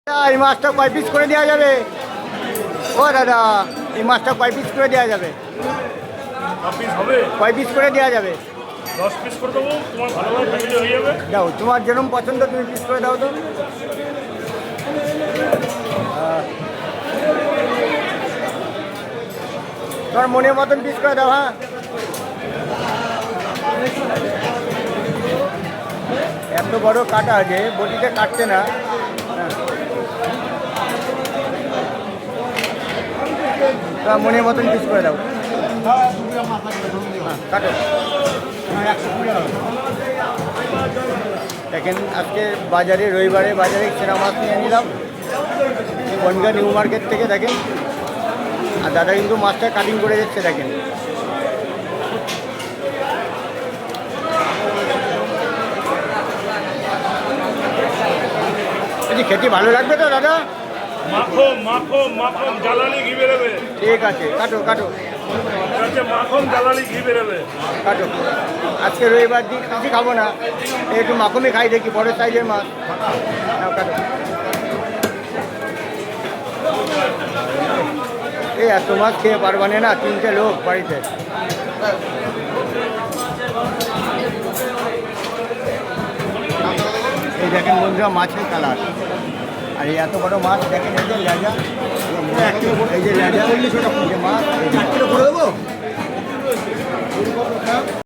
এই মাছটা কয় পিস করে দেওয়া যাবে? ও দাদা, এই মাছটা কয় পিস করে দেওয়া যাবে? কয় পিস করে দেওয়া যাবে? 10 পিস করে দেবো, তোমার ভালোভাবে ফ্যামিলি হয়ে যাবে। দাও, তোমার যেরকম পছন্দ তুমি পিস করে দাও তো। তোমার মনের মতন পিস করে দাও। হ্যাঁ, এত বড় কাটা আছে, বটিতে কাটছে না। তোমার মনের মতন পিস করে দাও। হ্যাঁ, কাটো। দেখেন, আজকে বাজারে, রবিবারে বাজারে সেরা মাছ নিয়ে নিলাম বনগা নিউ মার্কেট থেকে। দেখেন, আর দাদা কিন্তু মাছটা কাটিং করে দিচ্ছে। দেখেন, খেতে ভালো লাগবে তো দাদা? মাখন মাখন মাখন জ্বালানি ঘি বেরোবে। ঠিক আছে, কাটো কাটো মাখন জ্বালানি ঘি বেরোবে। কাটো। আজকে রবিবার দিন বেশি খাবো না, একটু মাখনই খাই দেখি, বড় সাইজের মাছ। নাও, কাটো। এই এত মাছ খেয়ে পারবানে না, 3টে লোক বাড়িতে। এই দেখেন বন্ধুরা, মাছের কালার। আর এই এত বড় মাছ দেখেন, এই যে লেজা, এই যে লেজা, এই যে মাছ, 4 কিলো করে দেবো।